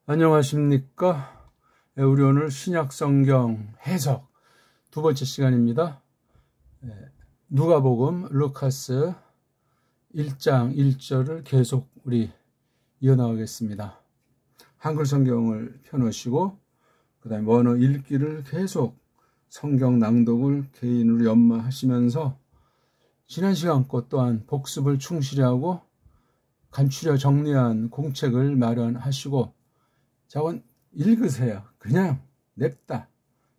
안녕하십니까? 우리 오늘 신약성경 해석 두 번째 시간입니다. 누가복음 루카스 1장 1절을 계속 우리 이어나가겠습니다. 한글 성경을 펴놓으시고 그 다음에 원어 읽기를 계속 성경 낭독을 개인으로 연마하시면서 지난 시간 것 또한 복습을 충실히 하고 간추려 정리한 공책을 마련하시고 저건 읽으세요. 그냥 냅다.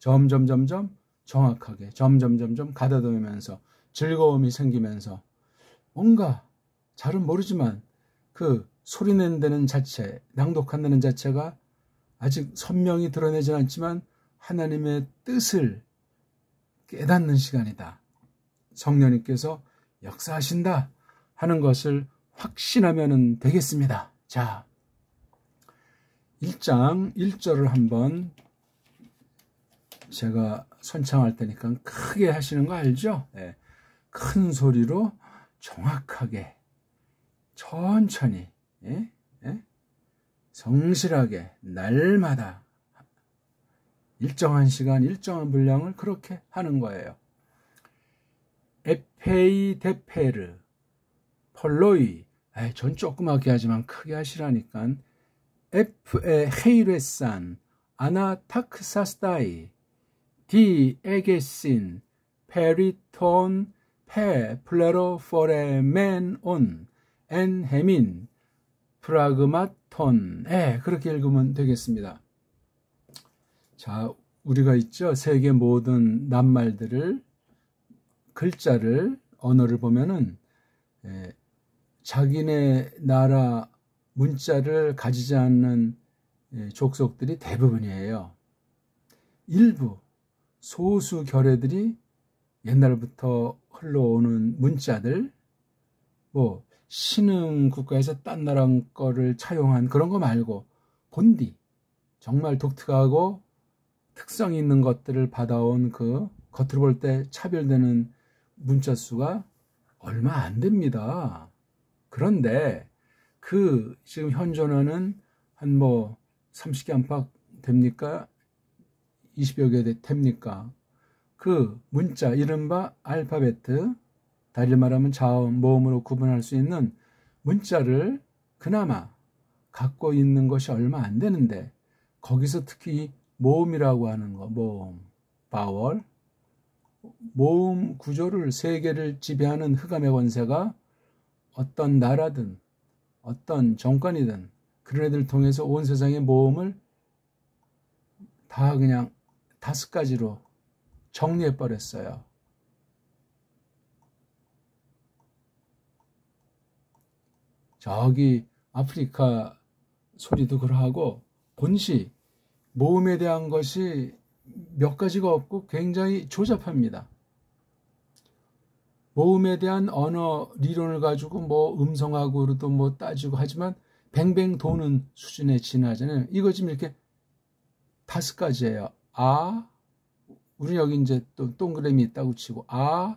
점점점점 정확하게 점점점점 가다듬으면서 즐거움이 생기면서 뭔가 잘은 모르지만 그 소리낸다는 자체, 낭독한다는 자체가 아직 선명히 드러내진 않지만 하나님의 뜻을 깨닫는 시간이다. 성령님께서 역사하신다 하는 것을 확신하면 되겠습니다. 자, 1장 1절을 한번 제가 선창할 테니까 크게 하시는 거 알죠? 네. 큰 소리로 정확하게 천천히 성실하게 날마다 일정한 시간 일정한 분량을 그렇게 하는 거예요. 에페이 데페르 폴로이 전 조그맣게 하지만 크게 하시라니까 에프에 헤이레산 아나타크사스다이 디 에게신 페리톤 페 플레로 포레멘온 엔 헤민 프라그마톤 그렇게 읽으면 되겠습니다. 자, 우리가 있죠. 세계 모든 낱말들을 글자를 언어를 보면은 자기네 나라 문자를 가지지 않는 족속들이 대부분이에요. 일부 소수 결의들이 옛날부터 흘러오는 문자들, 뭐 신흥 국가에서 딴 나라 거를 차용한 그런 거 말고 본디 정말 독특하고 특성이 있는 것들을 받아온 그 겉으로 볼 때 차별되는 문자 수가 얼마 안 됩니다. 그런데 그 지금 현존하는 한 뭐 30개 안팎 됩니까? 20여 개 됩니까? 그 문자 이른바 알파베트, 다리 말하면 자음, 모음으로 구분할 수 있는 문자를 그나마 갖고 있는 것이 얼마 안 되는데 거기서 특히 모음이라고 하는 거, 모음, 바월, 모음 구조를 세계를 지배하는 흑암의 권세가 어떤 나라든 어떤 정권이든 그런 애들 통해서 온 세상의 모험을 다 그냥 5가지로 정리해버렸어요. 저기 아프리카 소리도 그러하고 본시 모음에 대한 것이 몇 가지가 없고 굉장히 조잡합니다. 모음에 대한 언어 리론을 가지고 뭐 음성학으로도 뭐 따지고 하지만 뱅뱅 도는 수준에 지나잖아요. 이거 지금 이렇게 5가지예요. 아, 우리 여기 이제 또 동그라미 있다고 치고 아,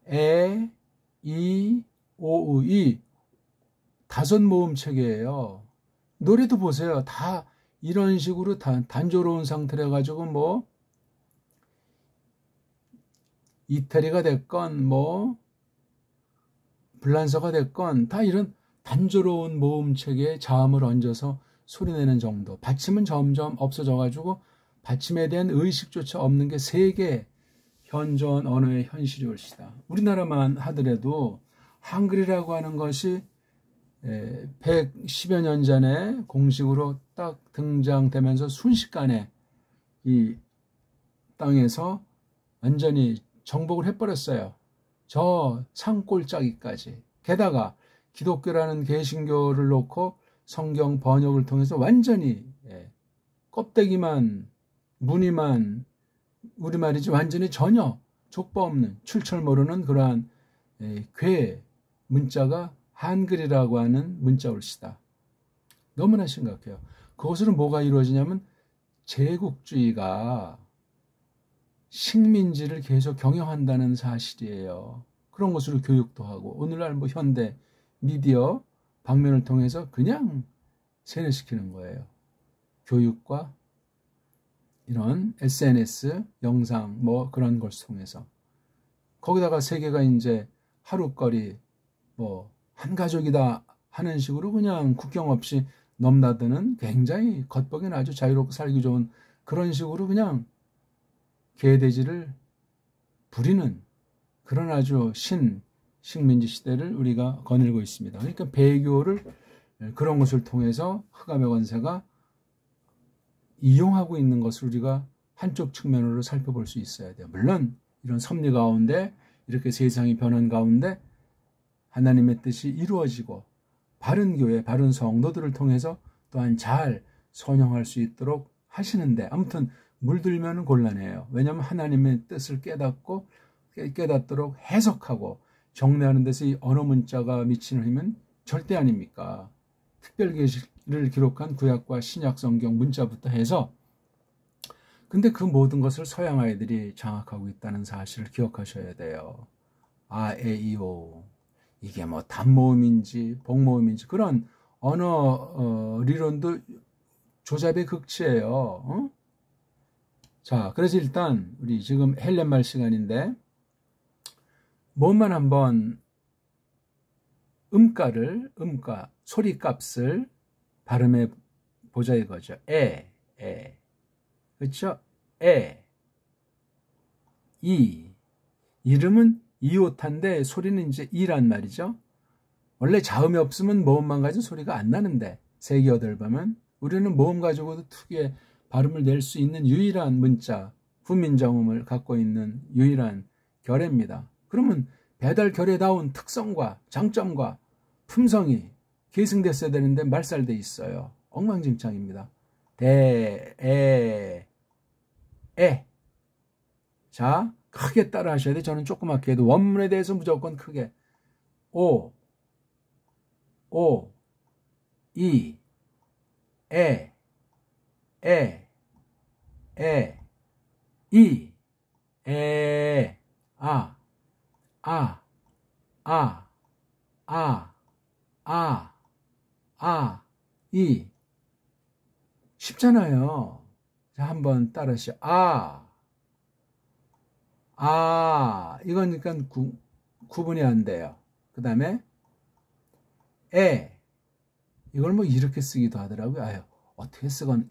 에, 이, 오, 이 5 모음 체계예요. 노래도 보세요. 다 이런 식으로 단조로운 상태로 가지고 뭐 이태리가 됐건 뭐 불란서가 됐건 다 이런 단조로운 모음 체계에 자음을 얹어서 소리내는 정도. 받침은 점점 없어져 가지고 받침에 대한 의식조차 없는 게 세계 현존 언어의 현실이 올시다. 우리나라만 하더라도 한글이라고 하는 것이 110여 년 전에 공식으로 딱 등장되면서 순식간에 이 땅에서 완전히 정복을 해버렸어요. 저 산골짜기까지. 게다가 기독교라는 개신교를 놓고 성경 번역을 통해서 완전히 껍데기만 무늬만 우리말이지 완전히 전혀 족보 없는 출처를 모르는 그러한 괴 문자가 한글이라고 하는 문자올시다. 너무나 심각해요. 그것으로 뭐가 이루어지냐면 제국주의가 식민지를 계속 경영한다는 사실이에요. 그런 것으로 교육도 하고 오늘날 뭐 현대 미디어 방면을 통해서 그냥 세뇌시키는 거예요. 교육과 이런 SNS, 영상 뭐 그런 걸 통해서 거기다가 세계가 이제 하루거리 뭐 한 가족이다 하는 식으로 그냥 국경 없이 넘나드는 굉장히 겉보기엔 아주 자유롭고 살기 좋은 그런 식으로 그냥 개돼지를 부리는 그런 아주 식민지 시대를 우리가 거닐고 있습니다. 그러니까 배교를 그런 것을 통해서 흑암의 권세가 이용하고 있는 것을 우리가 한쪽 측면으로 살펴볼 수 있어야 돼요. 물론 이런 섭리 가운데 이렇게 세상이 변한 가운데 하나님의 뜻이 이루어지고 바른 교회, 바른 성도들을 통해서 또한 잘 선용할 수 있도록 하시는데 아무튼 물들면 곤란해요. 왜냐하면 하나님의 뜻을 깨닫도록 해석하고 정리하는 데서 이 언어 문자가 미치는 힘은 절대 아닙니까? 특별계시를 기록한 구약과 신약 성경 문자부터 해서 근데 그 모든 것을 서양 아이들이 장악하고 있다는 사실을 기억하셔야 돼요. 아, 에, 이, 오. 이게 뭐 단모음인지 복모음인지 그런 언어 리론도 조잡의 극치예요. 어? 자, 그래서 일단 우리 지금 헬렌말 시간인데 모음만 한번 음가, 소리값을 발음해 보자 이거죠. 그렇죠? 이름은 이오타인데 소리는 이제 이란 말이죠. 원래 자음이 없으면 모음만 가지고 소리가 안 나는데 세기어들 보면 우리는 모음 가지고도 특유의 발음을 낼 수 있는 유일한 문자, 후민정음을 갖고 있는 유일한 결해입니다. 그러면 배달 결해다운 특성과 장점과 품성이 계승됐어야 되는데 말살돼 있어요. 엉망진창입니다. 자, 크게 따라 하셔야 돼. 저는 조그맣게 해도 원문에 대해서 무조건 크게. 오, 이, 이, 이. 쉽잖아요. 자, 한번 따라하시죠. 이건 그러니까 구분이 안 돼요. 그 다음에 이걸 뭐 이렇게 쓰기도 하더라고요. 아유, 어떻게 쓰건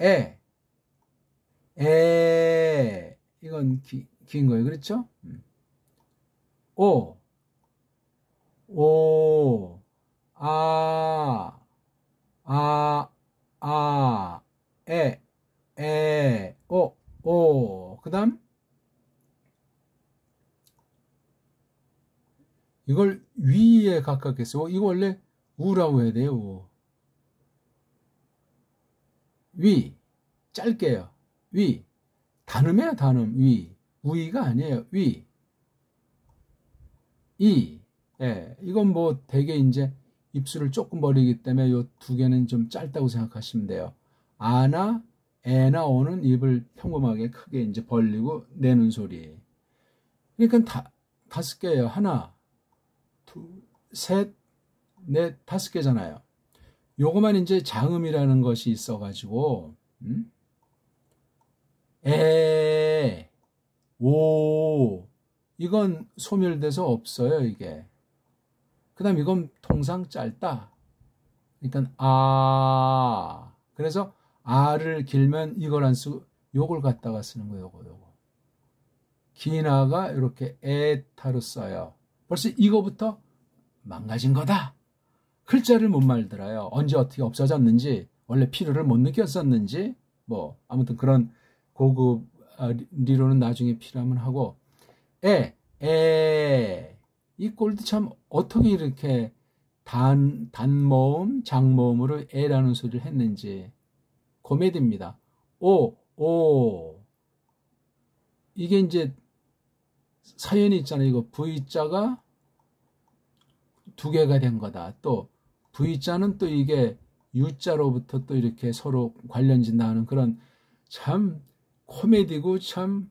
이건 긴 거예요. 그렇죠? 오, 그 다음 이걸 위에 가깝게 써. 이거 원래 우라고 해야 돼요. 위. 짧게요. 위. 단음이야, 단음. 위. 우이가 아니에요. 위. 이. 이건 뭐 되게 이제 입술을 조금 벌리기 때문에 요 두 개는 좀 짧다고 생각하시면 돼요. 아나, 에나, 오는 입을 평범하게 크게 이제 벌리고 내는 소리. 그러니까 다섯 개예요. 하나, 둘, 셋, 넷, 다섯 개잖아요. 요거만 이제 장음이라는 것이 있어가지고, 오, 이건 소멸돼서 없어요, 이게. 그 다음 이건 통상 짧다. 그러니까, 그래서 아를 길면 이걸 안 쓰고, 요걸 갖다가 쓰는 거예요, 요거. 기나가 이렇게 에타로 써요. 벌써 이거부터 망가진 거다. 글자를 못 말들어요. 언제 어떻게 없어졌는지, 원래 필요를 못 느꼈었는지, 뭐 아무튼 그런 고급 리로는 나중에 필요하면 하고, 이 꼴도 참 어떻게 이렇게 단모음, 장모음으로 에라는 소리를 했는지 코미디입니다. 이게 이제 사연이 있잖아요. 이거 V자가 두 개가 된 거다. 또 V자는 또 이게 U자로부터 또 이렇게 서로 관련진다 하는 그런 참 코미디고 참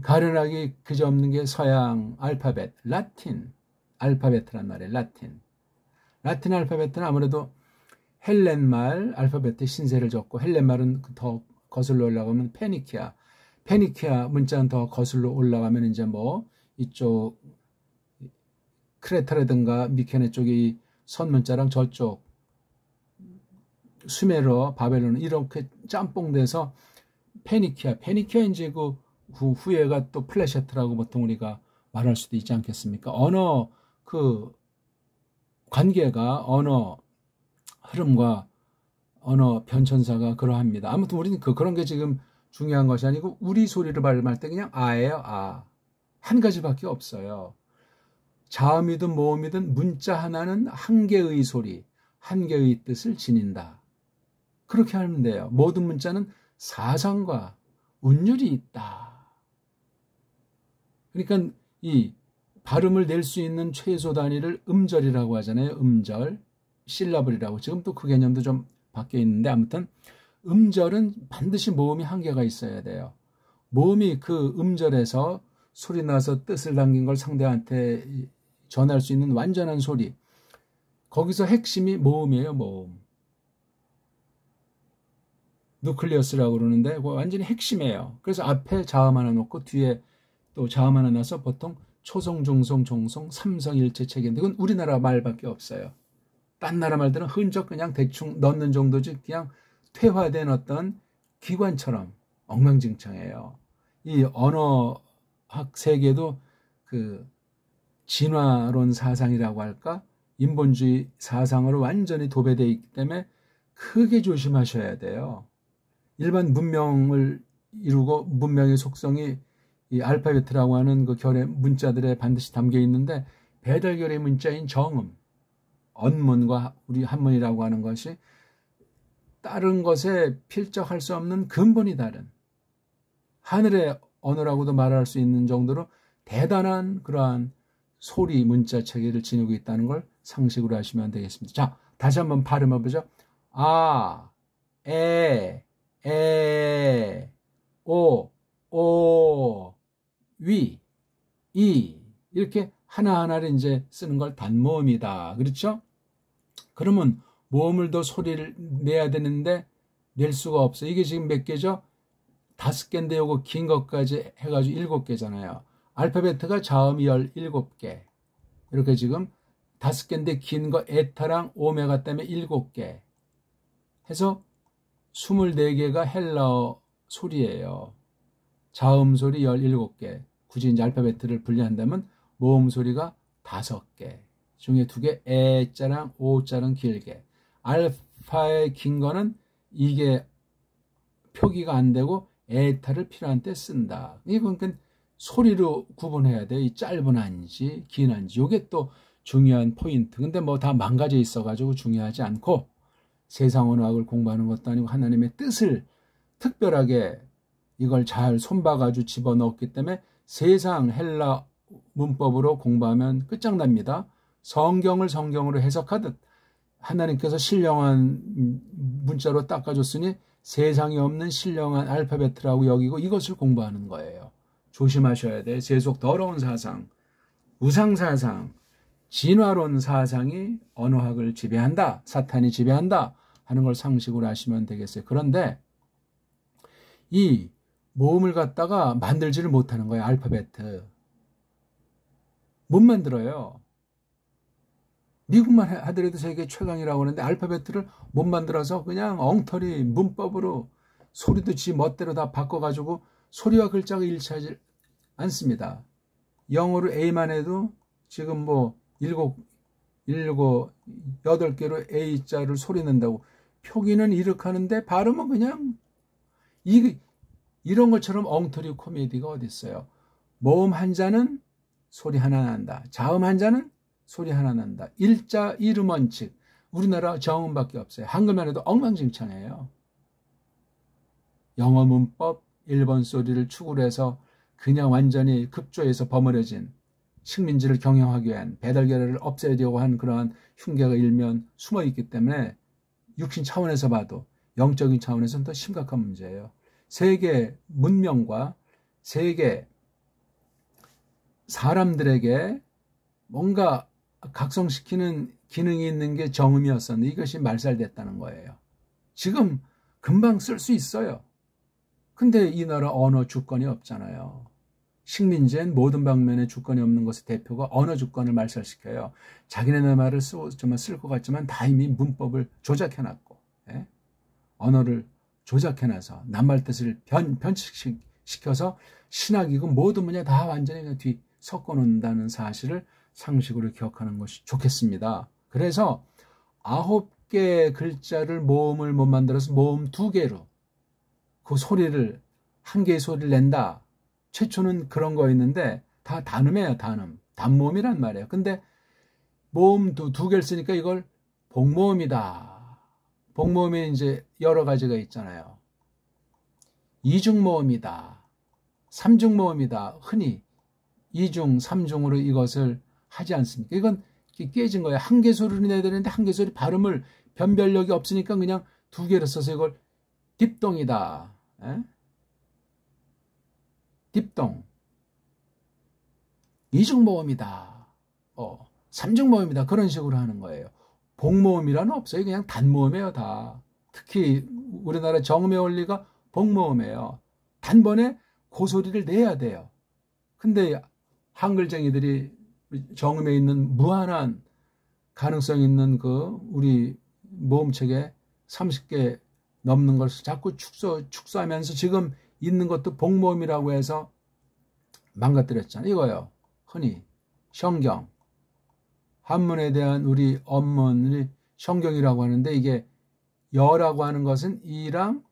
가련하기 그저없는 게 서양 알파벳, 라틴 알파벳이란 말이에요. 라틴 알파벳은 아무래도 헬렌말 알파벳의 신세를 졌고, 헬렌말은 더 거슬러 올라가면 페니키아. 페니키아 문자는 더 거슬러 올라가면 이제 뭐 이쪽 크레타라든가 미케네 쪽이 선문자랑 저쪽 수메르, 바벨론 이렇게 짬뽕돼서 페니키아 이제 그 후에가 또 플레셰트라고 보통 우리가 말할 수도 있지 않겠습니까? 언어 그 관계가 언어 흐름과 언어 변천사가 그러합니다. 아무튼 우리는 그런 게 지금 중요한 것이 아니고 우리 소리를 발음할 때 그냥 아예요. 아. 한 가지밖에 없어요. 자음이든 모음이든 문자 하나는 한 개의 소리, 한 개의 뜻을 지닌다. 그렇게 하면 돼요. 모든 문자는 사상과 운율이 있다. 그러니까 이 발음을 낼 수 있는 최소 단위를 음절이라고 하잖아요. 음절, 실라블이라고. 지금 또 그 개념도 좀 바뀌어 있는데 아무튼 음절은 반드시 모음이 한 개가 있어야 돼요. 모음이 그 음절에서 소리 나서 뜻을 남긴 걸 상대한테 전할 수 있는 완전한 소리. 거기서 핵심이 모음이에요. 모음. 누클리어스라고 그러는데 완전히 핵심이에요. 그래서 앞에 자음 하나 놓고 뒤에 또 자음 하나 놔서 보통 초성, 중성, 종성, 삼성일체 체계인데 그건 우리나라 말밖에 없어요. 딴 나라 말들은 흔적 그냥 대충 넣는 정도지 그냥 퇴화된 어떤 기관처럼 엉망진창해요. 이 언어학 세계도 그 진화론 사상이라고 할까? 인본주의 사상으로 완전히 도배되어 있기 때문에 크게 조심하셔야 돼요. 일반 문명을 이루고 문명의 속성이 이 알파벳이라고 하는 그 결의 문자들에 반드시 담겨 있는데 배달결의 문자인 정음, 언문과 우리 한문이라고 하는 것이 다른 것에 필적할 수 없는 근본이 다른 하늘의 언어라고도 말할 수 있는 정도로 대단한 그러한 소리 문자 체계를 지니고 있다는 걸 상식으로 하시면 되겠습니다. 자, 다시 한번 발음해 보죠. 아, 에, 오, 위, 이 이렇게 하나하나를 이제 쓰는 걸 단모음이다. 그렇죠? 그러면 모음을 더 소리를 내야 되는데 낼 수가 없어. 이게 지금 몇 개죠? 5개인데 요거 긴 것까지 해가지고 7개잖아요. 알파벳가 자음이 17개. 이렇게 지금 5개인데 긴 거 에타랑 오메가 때문에 7개. 해서 24개가 헬라어 소리예요. 자음 소리 17개. 굳이 이제 알파벳을 분리한다면 모음 소리가 5개. 중에 2개 에자랑 오자랑 길게. 알파의 긴 거는 이게 표기가 안 되고 에타를 필요한 때 쓴다. 이건 소리로 구분해야 돼. 이 짧은 한지, 긴 한지. 이게 또 중요한 포인트. 근데 뭐 다 망가져 있어가지고 중요하지 않고 세상 언어학을 공부하는 것도 아니고 하나님의 뜻을 특별하게 이걸 잘 손봐가지고 집어넣었기 때문에 세상 헬라 문법으로 공부하면 끝장납니다. 성경으로 해석하듯 하나님께서 신령한 문자로 닦아줬으니 세상에 없는 신령한 알파벳이라고 여기고 이것을 공부하는 거예요. 조심하셔야 돼. 세속 더러운 사상, 우상사상, 진화론 사상이 언어학을 지배한다. 사탄이 지배한다 하는 걸 상식으로 하시면 되겠어요. 그런데 이 모음을 갖다가 만들지를 못하는 거예요. 알파벳. 못 만들어요. 미국만 하더라도 세계 최강이라고 하는데 알파벳을 못 만들어서 그냥 엉터리 문법으로 소리도 지 멋대로 다 바꿔가지고 소리와 글자가 일치하지 않습니다. 영어로 A만 해도 지금 뭐 8개로 A자를 소리 낸다고 표기는 이렇게 하는데 발음은 그냥 이런 것처럼 엉터리 코미디가 어디 있어요. 모음 한자는 소리 하나 난다. 자음 한자는 소리 하나 난다. 일자 이름 원칙. 우리나라 정음밖에 없어요. 한글만 해도 엉망진창이에요. 영어 문법, 일본 소리를 축으로 해서 그냥 완전히 급조해서 버무려진 식민지를 경영하기 위한 배달결의를 없애려고 한 그러한 흉계가 일면 숨어있기 때문에 육신 차원에서 봐도 영적인 차원에서는 더 심각한 문제예요. 세계 문명과 세계 사람들에게 뭔가 각성시키는 기능이 있는 게 정음이었었는데 이것이 말살됐다는 거예요. 지금 금방 쓸 수 있어요. 근데 이 나라 언어 주권이 없잖아요. 식민지엔 모든 방면에 주권이 없는 것의 대표가 언어 주권을 말살시켜요. 자기네 말을 쓸 것 같지만 다 이미 문법을 조작해놨고, 예? 언어를 조작해놔서 남말 뜻을 변칙시켜서 신학이고 모든 분야 다 완전히 뒤 섞어놓는다는 사실을 상식으로 기억하는 것이 좋겠습니다. 그래서 9개의 글자를 모음을 못 만들어서 모음 2개로 그 소리를, 한 개의 소리를 낸다. 최초는 그런 거였는데 다 단음이에요. 단모음이란 말이에요. 근데 모음 2개를 쓰니까 이걸 복모음이다. 복모음이 이제 여러 가지가 있잖아요. 이중모음이다. 삼중모음이다. 흔히 이중, 삼중으로 이것을 하지 않습니까? 이건 깨진 거예요. 한 개 소리를 내야 되는데 한 개 소리 발음을 변별력이 없으니까 그냥 2개를 써서 이걸 딥동이다. 에? 딥동. 이중모음이다. 삼중모음이다. 그런 식으로 하는 거예요. 복모음이라는 없어요. 그냥 단모음이에요, 다. 특히 우리나라 정음의 원리가 복모음이에요. 단번에 고소리를 내야 돼요. 근데 한글쟁이들이 정음에 있는 무한한 가능성 있는 그 우리 모음책에 30개 넘는 것을 자꾸 축소하면서 지금 있는 것도 복모음이라고 해서 망가뜨렸잖아요. 이거요. 흔히 성경, 한문에 대한 우리 언문이 성경이라고 하는데 이게 여라고 하는 것은 이랑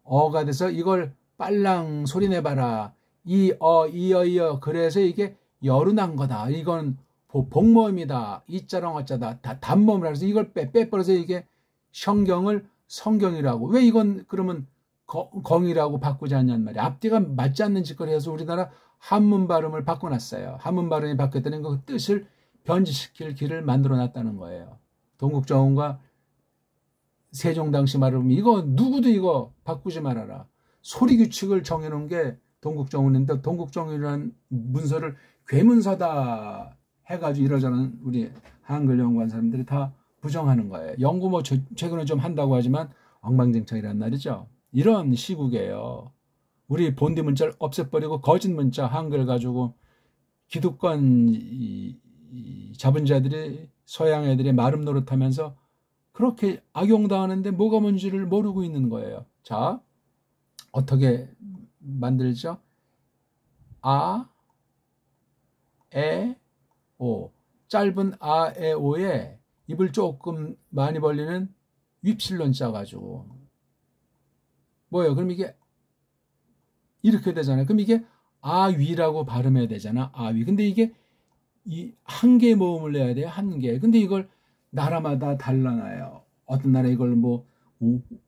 어가 돼서 이걸 빨랑 소리 내봐라. 이어. 그래서 이게 여로 난 거다. 이건 복모음이다. 이자랑 어쩌다. 단모음이라 해서 이걸 빼버려서 이게 성경을 성경이라고. 왜 이건 그러면 공이라고 바꾸지 않냐는 말이야. 앞뒤가 맞지 않는 짓거리 해서 우리나라 한문 발음을 바꿔놨어요. 한문 발음이 바뀌었다는 그 뜻을 변질시킬 길을 만들어놨다는 거예요. 동국정음과 세종당시 말을 이거 누구도 이거 바꾸지 말아라. 소리 규칙을 정해놓은 게 동국정음인데 동국정음이라는 문서를 괴문서다 해가지고 이러자는 우리 한글 연구한 사람들이 다 부정하는 거예요. 연구 뭐 최근에 좀 한다고 하지만 엉망진창이란 말이죠. 이런 시국이에요. 우리 본디 문자를 없애버리고 거짓 문자 한글 가지고 기득권 잡은 자들이 서양 애들이 마름 노릇하면서 그렇게 악용당하는데 뭐가 뭔지를 모르고 있는 거예요. 자, 어떻게 만들죠? 아, 에, 오. 짧은 아, 에, 오에 입을 조금 많이 벌리는 윕실론 짜가지고 뭐예요? 그럼 이게 이렇게 되잖아요. 그럼 이게 아위라고 발음해야 되잖아. 아위. 근데 이게 이 한 개 모음을 내야 돼요. 한 개. 근데 이걸 나라마다 달라나요. 어떤 나라 이걸 뭐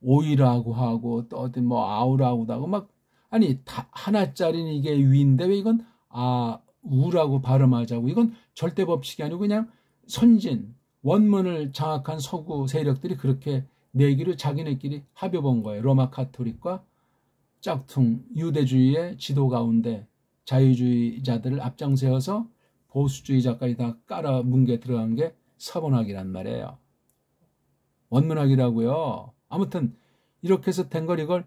오이라고 하고 또 어떤 뭐 아우라고도 하고 막 아니 하나짜리는 이게 위인데 왜 이건 우라고 발음하자고. 이건 절대 법칙이 아니고 그냥 선진 원문을 장악한 서구 세력들이 그렇게 내기로 자기네끼리 합의 본 거예요. 로마 카톨릭과 짝퉁 유대주의의 지도 가운데 자유주의자들을 앞장세워서 보수주의자까지 다 깔아 뭉개 들어간 게 서본학이란 말이에요. 원문학이라고요. 아무튼 이렇게 해서 된 걸 이걸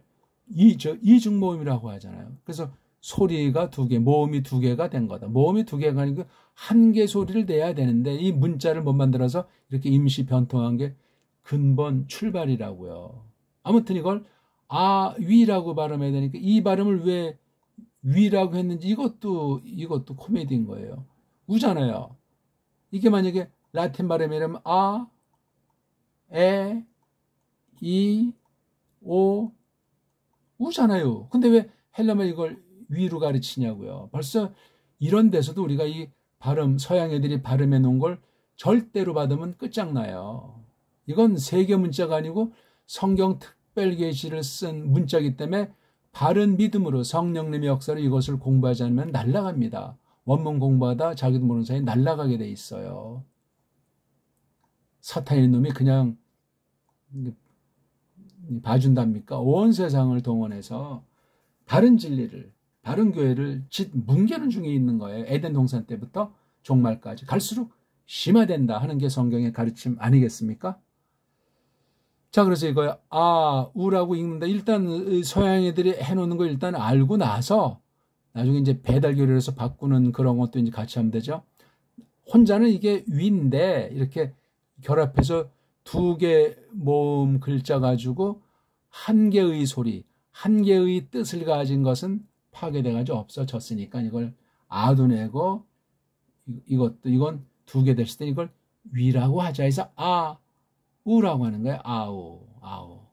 이중모음이라고 하잖아요. 그래서 소리가 2개, 모음이 2개가 된 거다. 모음이 2개가 아니고 한 개 소리를 내야 되는데 이 문자를 못 만들어서 이렇게 임시 변통한 게 근본 출발이라고요. 아무튼 이걸 위라고 발음해야 되니까 이 발음을 왜 위라고 했는지 이것도 코미디인 거예요. 우잖아요. 이게 만약에 라틴 발음이라면 에, 이, 오, 우잖아요. 근데 왜 헬라말 이걸 위로 가르치냐고요. 벌써 이런 데서도 우리가 이 발음, 서양 애들이 발음해 놓은 걸 절대로 받으면 끝장나요. 이건 세계 문자가 아니고 성경 특별 계시를 쓴 문자이기 때문에 바른 믿음으로 성령님의 역사로 이것을 공부하지 않으면 날아갑니다. 원문 공부하다 자기도 모르는 사이에 날아가게 돼 있어요. 사탄인 놈이 그냥 봐준답니까? 온 세상을 동원해서 바른 진리를, 바른 교회를 뭉개는 중에 있는 거예요. 에덴 동산 때부터 종말까지. 갈수록 심화된다 하는 게 성경의 가르침 아니겠습니까? 자, 그래서 이거 우라고 읽는다. 일단 서양 애들이 해놓는 거 일단 알고 나서 나중에 이제 배달 교류해서 바꾸는 그런 것도 이제 같이 하면 되죠. 혼자는 이게 위인데 이렇게 결합해서 두 개 모음 글자 가지고 한 개의 소리, 한 개의 뜻을 가진 것은 파괴돼가지고 없어졌으니까 이걸 아도 내고 이건 두 개 됐을 때 이걸 위라고 하자 해서 우라고 하는 거예요. 아우.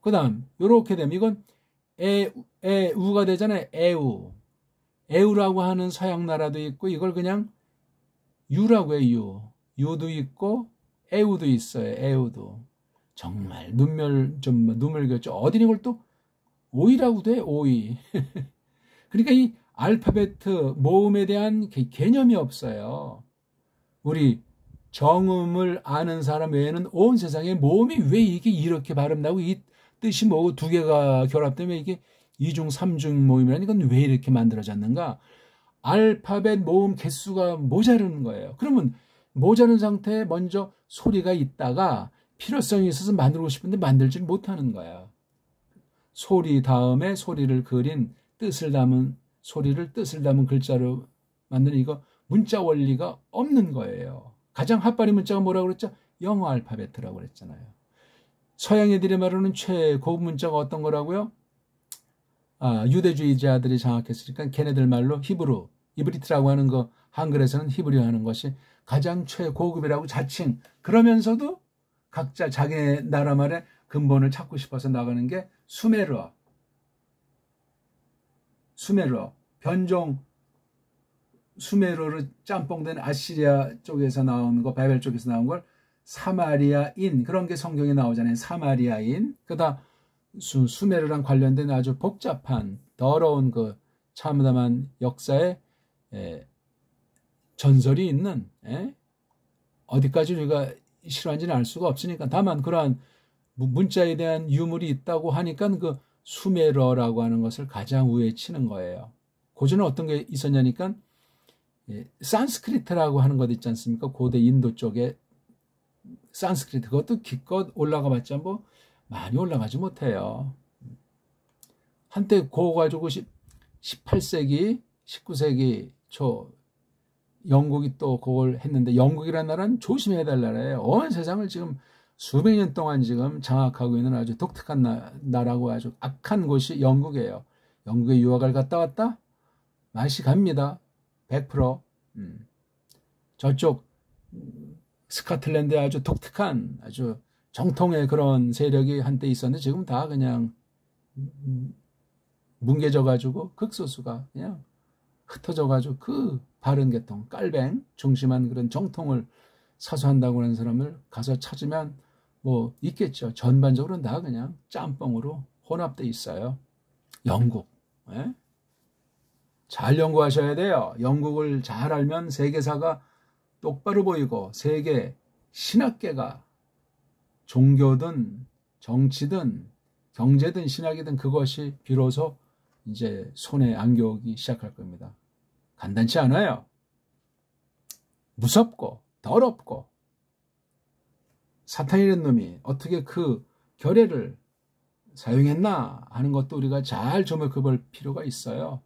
그 다음 요렇게 되면 이건 우가 되잖아요. 에우라고 하는 서양 나라도 있고 이걸 그냥 유라고 해요. 유도 있고 에우도 있어요. 에우도. 정말 눈물겼죠. 어디 이걸 또 오이라고도 해. 오이. 그러니까 이 알파베트 모음에 대한 개념이 없어요. 우리 정음을 아는 사람 외에는 온 세상에 모음이 왜 이게 이렇게 발음나고 이 뜻이 뭐고 두 개가 결합되면 이게 이중 삼중 모음이라는 이건 왜 이렇게 만들어졌는가? 알파벳 모음 개수가 모자르는 거예요. 그러면 모자른 상태에 먼저 소리가 있다가 필요성이 있어서 만들고 싶은데 만들지 못하는 거예요. 소리 다음에 소리를 그린 뜻을 담은 글자로 만드는 이거 문자 원리가 없는 거예요. 가장 핫바리 문자가 뭐라고 그랬죠? 영어 알파벳이라고 그랬잖아요. 서양 애들이 말하는 최고급 문자가 어떤 거라고요? 유대주의자들이 장악했으니까 걔네들 말로 이브리트라고 하는 거, 한글에서는 히브리어 하는 것이 가장 최고급이라고 자칭. 그러면서도 각자 자기 나라만의 근본을 찾고 싶어서 나가는 게 수메르어, 변종 수메르어로 짬뽕된 아시리아 쪽에서 나온 거, 바벨 쪽에서 나온 걸 사마리아인, 그런 게 성경에 나오잖아요. 사마리아인. 그다 수메르랑 관련된 아주 복잡한 더러운 그 참담한 역사의 전설이 있는, 어디까지 우리가 실화인지는 알 수가 없으니까, 다만 그러한 문자에 대한 유물이 있다고 하니까 그 수메르어라고 하는 것을 가장 우위에 치는 거예요. 고전에 어떤 게 있었냐니까 산스크리트라고 하는 것 있지 않습니까? 고대 인도 쪽에 산스크리트, 그것도 기껏 올라가 봤자 뭐 많이 올라가지 못해요. 한때 그거 가지고 18세기, 19세기 초 영국이 또 그걸 했는데, 영국이라는 나라는 조심해야 될 나라예요. 온 세상을 지금 수백 년 동안 지금 장악하고 있는 아주 독특한 나라고 아주 악한 곳이 영국이에요. 영국에 유학을 갔다 왔다? 맛이 갑니다. 100%. 저쪽 스코틀랜드에 아주 독특한 아주 정통의 그런 세력이 한때 있었는데 지금 다 그냥 뭉개져가지고 극소수가 그냥 흩어져가지고 그 바른계통, 깔뱅 중심한 그런 정통을 사수한다고 하는 사람을 가서 찾으면 뭐 있겠죠. 전반적으로는 다 그냥 짬뽕으로 혼합돼 있어요. 영국. 잘 연구하셔야 돼요. 영국을 잘 알면 세계사가 똑바로 보이고 세계 신학계가 종교든 정치든 경제든 신학이든 그것이 비로소 이제 손에 안겨오기 시작할 겁니다. 간단치 않아요. 무섭고 더럽고 사탄이라는 놈이 어떻게 그 결례를 사용했나 하는 것도 우리가 잘 조명해볼 필요가 있어요.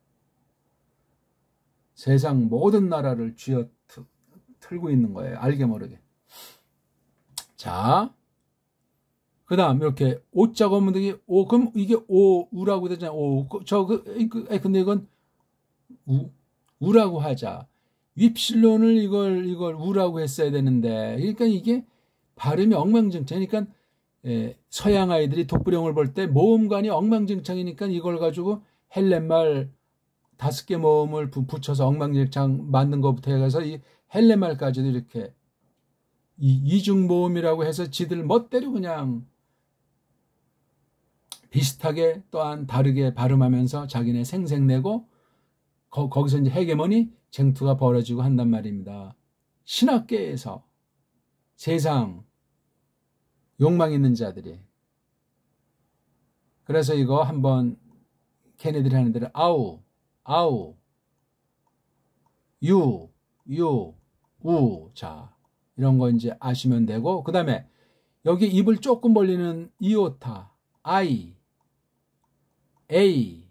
세상 모든 나라를 쥐어 틀고 있는 거예요. 알게 모르게. 자, 그 다음 이렇게 오자가 오면 되게 그럼 이게 우라고 되잖아요. 근데 이건 우라고 하자. 윕실론을 이걸 우라고 했어야 되는데, 그러니까 이게 발음이 엉망진창이니까 서양 아이들이 독브령을 볼 때 모음관이 엉망진창이니까 이걸 가지고 헬렌말 5개 모음을 붙여서 엉망진창 만든 것부터 해서 이 헬렌말까지도 이렇게 이중 모음이라고 해서 지들 멋대로 그냥 비슷하게 또한 다르게 발음하면서 자기네 생색내고 거기서 이제 헤게모니 쟁투가 벌어지고 한단 말입니다. 신학계에서 세상 욕망 있는 자들이. 그래서 이거 한번 걔네들이 하는 대로 아우, 유, 우. 자, 이런 거 이제 아시면 되고, 그 다음에 여기 입을 조금 벌리는 이오타, I, A,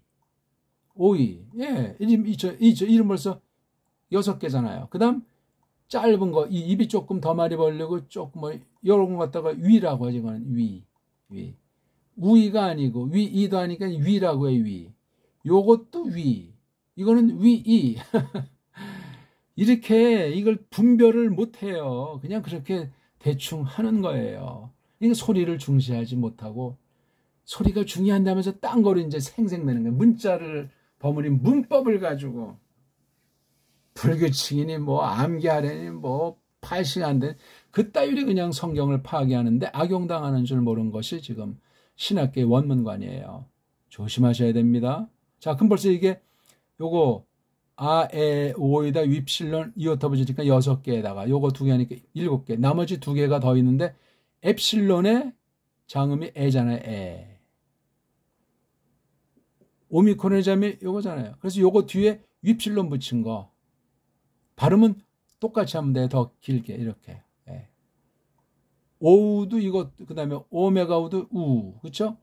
OE. 예, 이름 벌써 6개잖아요. 그 다음 짧은 거, 이 입이 조금 더 많이 벌리고 조금 뭐 이런 거 갖다가 위라고 하지. 이거는 위. 우이가 아니고 위이도 하니까 위라고 해. 위. 요것도 위. 이거는 위이. 이렇게 이걸 분별을 못 해요. 그냥 그렇게 대충 하는 거예요. 이게 소리를 중시하지 못하고 소리가 중요한다면서 딴 거를 이제 생색내는 거예요. 문자를 버무린 문법을 가지고 불규칙이니 뭐 암기하려니 뭐 파싱한데 그따위로 그냥 성경을 파괴하는데 악용당하는 줄 모르는 것이 지금 신학계의 원문관이에요. 조심하셔야 됩니다. 자, 그럼 벌써 이게 요거 아에 오에다 윕실론 이오타 붙이니까 6개에다가 요거 2개 하니까 7개. 나머지 2개가 더 있는데 엡실론의 장음이 에잖아요. 에. 오미크론의 장음이 요거잖아요. 그래서 요거 뒤에 윕실론 붙인 거 발음은 똑같이 하면 돼. 더 길게 이렇게. 예. 오우도 이거 그다음에 오메가우도 우. 그렇죠?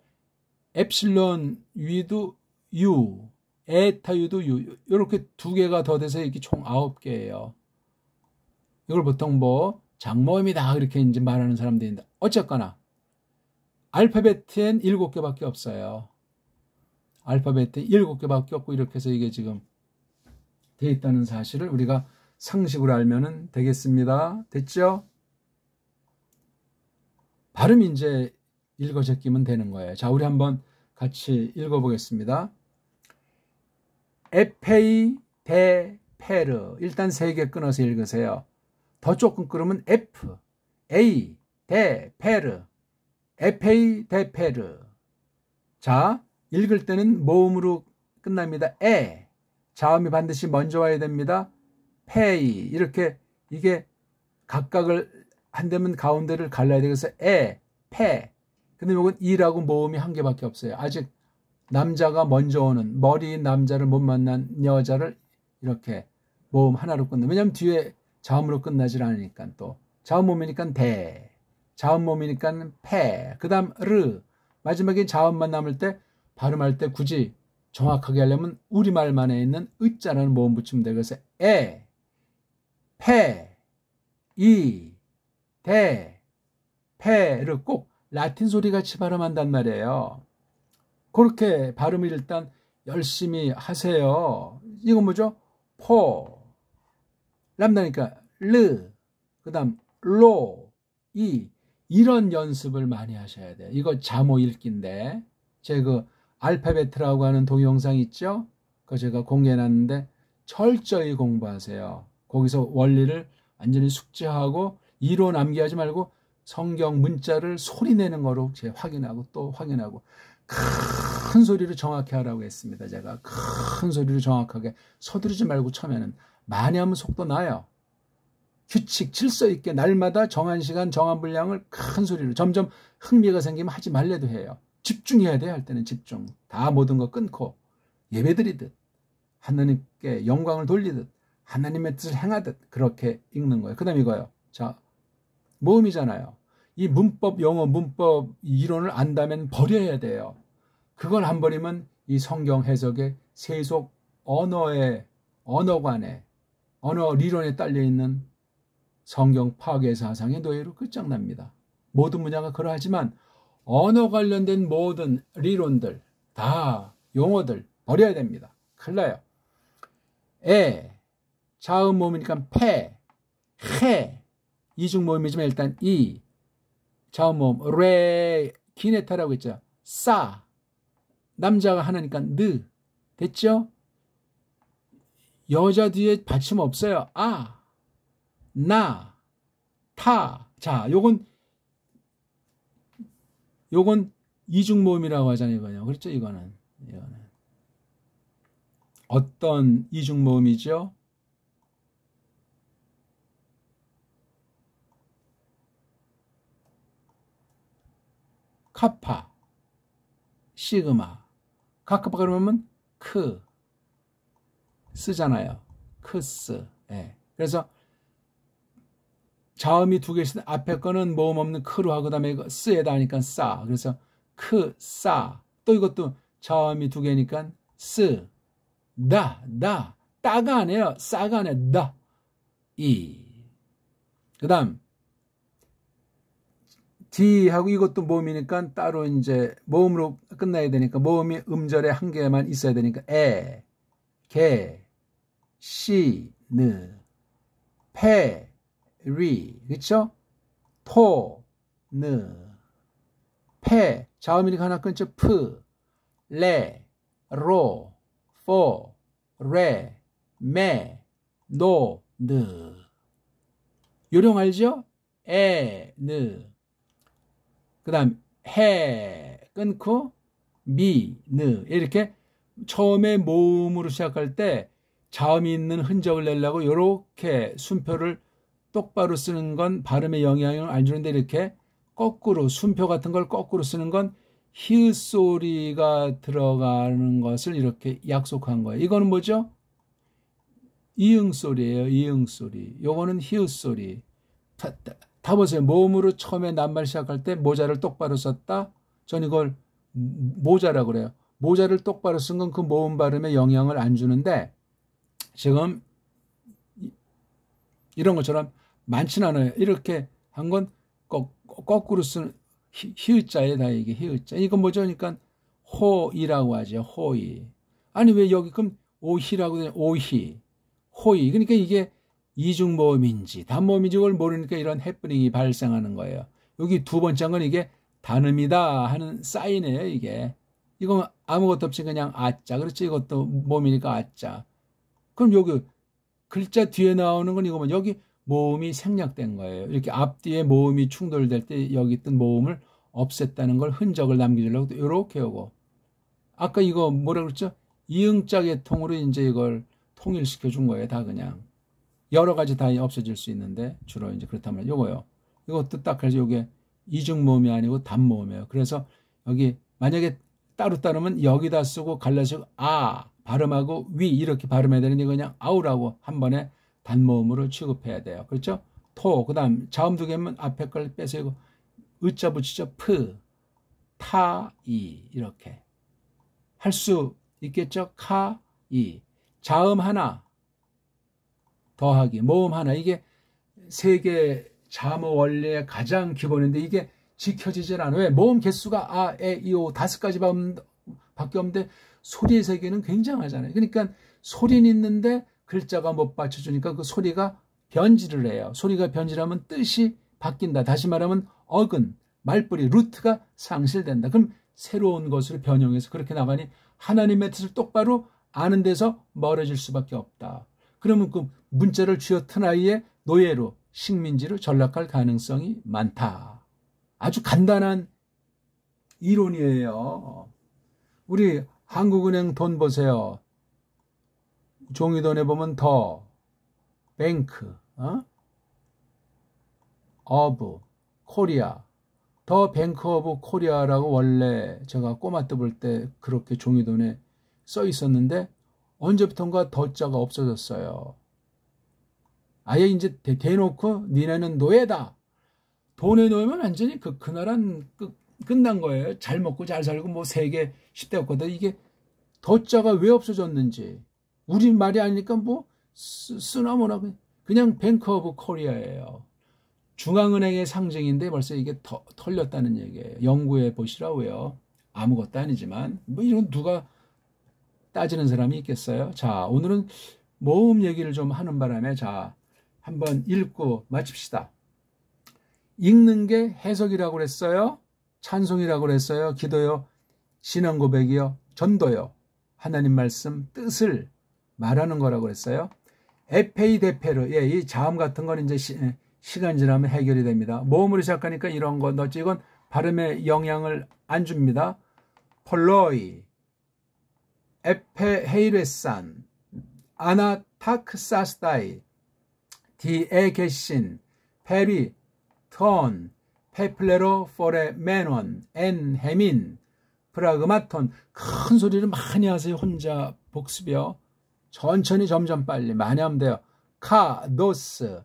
엡실론 위도 유. 에타 유도 유. 이렇게 2개가 더 돼서 이렇게 총 9개예요. 이걸 보통 뭐 장모음이다 이렇게 이제 말하는 사람들이 있는데 어쨌거나 알파벳엔 7개밖에 없어요. 알파벳에 7개밖에 없고 이렇게 해서 이게 지금 돼 있다는 사실을 우리가 상식으로 알면은 되겠습니다. 됐죠? 발음이 이제 읽어 제끼면 되는 거예요. 자, 우리 한번 같이 읽어보겠습니다. 에페이 데 페르. 일단 3개 끊어서 읽으세요. 더 조금 끊으면 F, A, 데 페르. 에페이 데 페르. 자, 읽을 때는 모음으로 끝납니다. 에. 자음이 반드시 먼저 와야 됩니다. 페이. 이렇게 이게 각각을 한대면 가운데를 갈라야 되겠어. 에, 페. 근데 이건 이라고 모음이 1개밖에 없어요. 아직 남자가 먼저 오는 머리인 남자를 못 만난 여자를 이렇게 모음 하나로 끊는. 왜냐하면 뒤에 자음으로 끝나질 않으니까 또 자음 모음이니까 대, 자음 모음이니까 페. 그 다음 르. 마지막에 자음만 남을 때 발음할 때 굳이 정확하게 하려면 우리말만에 있는 으자라는 모음 붙이면 돼요. 그래서 에, 페, 이, 대, 페를 꼭 라틴 소리 같이 발음한단 말이에요. 그렇게 발음을 일단 열심히 하세요. 이건 뭐죠? 포, 람다니까 르, 그 다음 로, 이. 이런 연습을 많이 하셔야 돼요. 이거 자모 읽기인데 제 그 알파벳이라고 하는 동영상 있죠? 그거 제가 공개해놨는데 철저히 공부하세요. 거기서 원리를 완전히 숙지하고 이론 암기하지 말고 성경 문자를 소리내는 거로 제 확인하고 또 확인하고 큰 소리로 정확히 하라고 했습니다. 제가 큰 소리로 정확하게 서두르지 말고 처음에는 많이 하면 속도 나요. 규칙, 질서 있게 날마다 정한 시간, 정한 분량을 큰 소리로 점점 흥미가 생기면 하지 말래도 해요. 집중해야 돼요. 할 때는 집중. 다 모든 거 끊고 예배드리듯 하나님께 영광을 돌리듯 하나님의 뜻을 행하듯 그렇게 읽는 거예요. 그 다음 이거요. 자, 모음이잖아요. 이 문법, 영어 문법 이론을 안다면 버려야 돼요. 그걸 안 버리면 이 성경 해석의 세속 언어의 언어관에 언어 리론에 딸려있는 성경 파괴 사상의 노예로 끝장납니다. 모든 분야가 그러하지만 언어 관련된 모든 리론들 다 용어들 버려야 됩니다. 큰일 나요. 에, 자음 모음이니까 페, 헤, 이중 모음이지만 일단 이, 자음 모음, 레, 기네타라고 했죠. 싸, 남자가 하나니까 느, 됐죠? 여자 뒤에 받침 없어요. 아, 나, 타. 자, 요건 이중 모음이라고 하잖아요. 이거요. 그렇죠? 이거는. 어떤 이중 모음이죠? 카파, 시그마. 카파 그러면 크 쓰잖아요. 크스. 예. 그래서 자음이 두 개 있을 때 앞에 거는 모음 없는 크로 하고 그다음에 이거 쓰에다 하니까 싸. 그래서 크, 싸. 또 이것도 자음이 두 개니까 쓰, 다, 따가 아니에요. 싸가 아니에요. 다, 이. 그 다음 D하고 이것도 모음이니까 따로 이제 모음으로 끝나야 되니까 모음이 음절에 한 개만 있어야 되니까 에, 게, 시, 느, 페, 리, 그쵸? 토, 느, 페, 자음이니까 하나 끊죠. 프, 레, 로, 포, 레, 메, 노, 느. 요령 알죠? 에, 느. 그 다음 해 끊고 미, 느 이렇게 처음에 모음으로 시작할 때 자음이 있는 흔적을 내려고 이렇게 순표를 똑바로 쓰는 건 발음에 영향을 안 주는데 이렇게 거꾸로 순표 같은 걸 거꾸로 쓰는 건 히읗 소리가 들어가는 것을 이렇게 약속한 거예요. 이거는 뭐죠? 이응 소리예요. 이응 소리. 요거는 히읗 소리. 다 보세요. 모음으로 처음에 낱말 시작할 때 모자를 똑바로 썼다. 전 이걸 모자라고 그래요. 모자를 똑바로 쓴 건 그 모음 발음에 영향을 안 주는데 지금 이런 것처럼 많지는 않아요. 이렇게 한 건 거꾸로 쓰는 히읗자에 다 이게 히읗자. 이건 뭐죠? 그러니까 호이라고 하죠. 호이. 아니 왜 여기 그럼 오희라고 되냐? 오희. 호이. 그러니까 이게 이중모음인지 단모음인지 그걸 모르니까 이런 해프닝이 발생하는 거예요. 여기 두 번째 건 이게 단음이다 하는 사인이에요. 이게. 이건 아무것도 없이 그냥 아자. 그렇지? 이것도 모음이니까 아자. 그럼 여기 글자 뒤에 나오는 건 이거면 여기 모음이 생략된 거예요. 이렇게 앞뒤에 모음이 충돌될 때 여기 있던 모음을 없앴다는 걸 흔적을 남기려고 이렇게 하고. 아까 이거 뭐라 그랬죠? 이응자 계통으로 이제 이걸 통일시켜 준 거예요. 다 그냥. 여러 가지 다 없어질 수 있는데 주로 이제 그렇다면 요거요. 이것도 딱 그래서 요게 이중모음이 아니고 단모음이에요. 그래서 여기 만약에 따로 따르면 여기다 쓰고 갈라서 아 발음하고 위 이렇게 발음해야 되는데 그냥 아우라고 한 번에 단모음으로 취급해야 돼요. 그렇죠? 토 그다음 자음 두 개면 앞에 걸 빼서 이거 으자 붙이죠. 프, 타, 이 이렇게 할 수 있겠죠? 카, 이 자음 하나 더하기 모음 하나 이게 세 개 자음의 원리의 가장 기본인데 이게 지켜지질 않아요. 왜? 모음 개수가 아, 에, 이, 오 5가지밖에 없는데 소리의 세계는 굉장하잖아요. 그러니까 소리는 있는데 글자가 못 받쳐주니까 그 소리가 변질을 해요. 소리가 변질하면 뜻이 바뀐다. 다시 말하면 어근, 말뿌리, 루트가 상실된다. 그럼 새로운 것으로 변형해서 그렇게 나가니 하나님의 뜻을 똑바로 아는 데서 멀어질 수밖에 없다. 그러면 그 문자를 쥐어튼 아이의 노예로 식민지로 전락할 가능성이 많다. 아주 간단한 이론이에요. 우리 한국은행 돈 보세요. 종이돈에 보면 더, 뱅크, 어브, 코리아. 더 뱅크 오브 코리아라고 원래 제가 꼬마 때 볼 때 그렇게 종이돈에 써 있었는데 언제부턴가 더자가 없어졌어요. 아예 이제 대놓고 니네는 노예다. 돈에 놓으면 완전히 그 나라는 끝난 거예요. 잘 먹고 잘 살고 뭐 세계 10대 없거든. 이게 더자가 왜 없어졌는지 우리 말이 아니니까 뭐 쓰나 뭐나 그냥 뱅크 오브 코리아예요. 중앙은행의 상징인데 벌써 이게 털렸다는 얘기예요. 연구해 보시라고요. 아무것도 아니지만 뭐 이런 누가 따지는 사람이 있겠어요. 자, 오늘은 모음 얘기를 좀 하는 바람에 자 한번 읽고 마칩시다. 읽는 게 해석이라고 그랬어요. 찬송이라고 그랬어요. 기도요. 신앙 고백이요. 전도요. 하나님 말씀 뜻을 말하는 거라고 그랬어요. 에페이 데페르. 예, 이 자음 같은 건 이제 시간 지나면 해결이 됩니다. 모음으로 시작하니까 이런 거 넣었지. 이건 발음에 영향을 안 줍니다. 폴로이, 에페 헤이레산, 아나타크사스다이, 디에게신, 페리, 턴, 페플레로 포레 메논, 엔 헤민, 프라그마톤. 큰 소리를 많이 하세요. 혼자 복습이요. 천천히 점점 빨리 많이 하면 돼요. 카, 노스,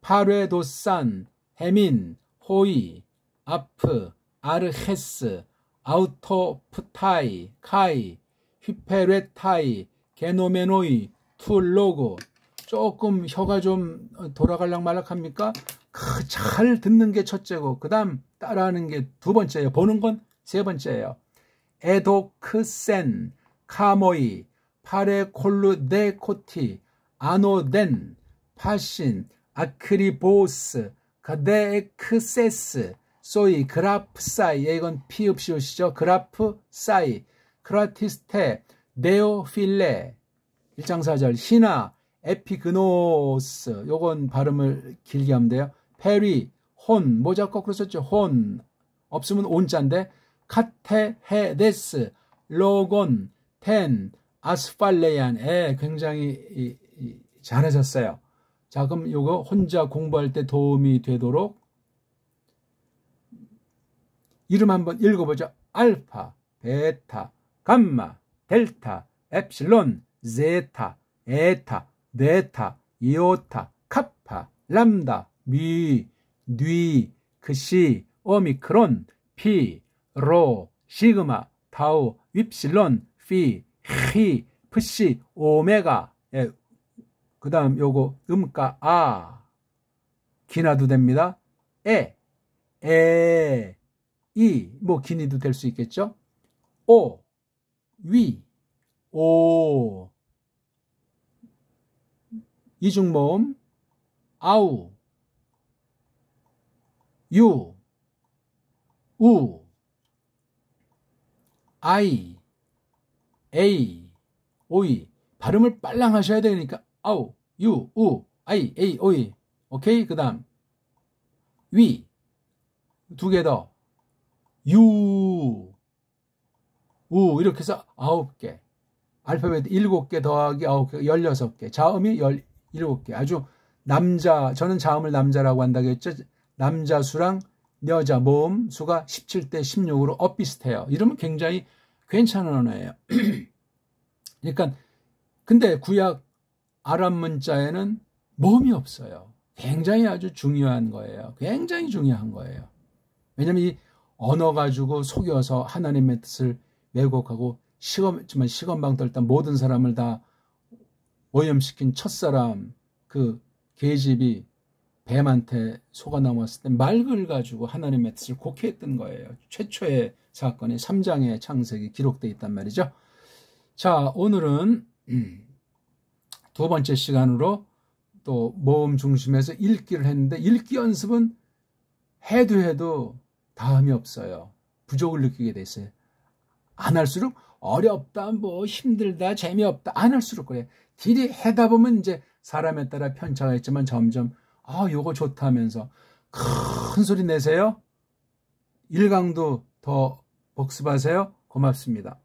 파레도산, 해민, 호이, 아프, 아르헤스, 아우토프타이, 카이, 휘페레타이, 게노메노이, 툴로고. 조금 혀가 좀 돌아갈락 말락합니까? 잘 듣는 게 첫째고 그 다음 따라하는 게 두 번째예요. 보는 건 세 번째예요. 에도크센, 카모이, 파레콜루데코티, 아노덴, 파신, 아크리보스, 가데크세스, 소이, 그라프사이. 이건 피읍시옷이죠. 그라프사이, 크라티스테, 네오필레. 1장 4절 히나, 에피그노스. 요건 발음을 길게 하면 돼요. 페리, 혼, 모자 거꾸로 썼죠. 혼, 없으면 온자인데, 카테헤데스, 로곤, 텐, 아스팔레얀. 굉장히 잘하셨어요. 자, 그럼 요거 혼자 공부할 때 도움이 되도록 이름 한번 읽어보죠. 알파, 베타, 감마, 델타, 엡실론, 제타, 에타, 베타, 이오타, 카파, 람다, 미, 뉘, 크시, 오미크론, 피, 로, 시그마, 타우, 윕실론, 피, 히, 프시, 오메가. 그 다음 요거 음가 아, 기나도 됩니다. 이, 뭐 기니도 될 수 있겠죠. 오, 위, 오, 이중모음, 아우, 유, 우, 아이, 에이, 오이. 발음을 빨랑 하셔야 되니까 아우, 유, 우, 아이, 에이, 오이. 오케이? 그 다음 위, 두 개 더, 유, 우. 이렇게 해서 9개. 알파벳 7개 더하기 9개, 16개. 자음이 17개. 아주 남자, 저는 자음을 남자라고 한다고 했죠. 남자 수랑 여자 모음 수가 17대 16으로 엇비슷해요. 이러면 굉장히 괜찮은 언어예요. 그러니까 근데 구약 아랍 문자에는 모음이 없어요. 굉장히 아주 중요한 거예요. 굉장히 중요한 거예요. 왜냐하면 이 언어 가지고 속여서 하나님의 뜻을 왜곡하고 시건방 떨던 모든 사람을 다 오염시킨 첫사람 그 계집이 뱀한테 속아 넘었을 때 말글 가지고 하나님의 뜻을 곡해했던 거예요. 최초의 사건이 3장의 창세기 기록되어 있단 말이죠. 자, 오늘은 두 번째 시간으로 또 모음 중심에서 읽기를 했는데 읽기 연습은 해도 다음이 없어요. 부족을 느끼게 됐어요. 안 할수록 어렵다, 뭐 힘들다, 재미없다 안 할수록 그래. 딜이 하다 보면 이제 사람에 따라 편차가 있지만 점점 요거 좋다면서 큰 소리 내세요. 1강도 더 복습하세요. 고맙습니다.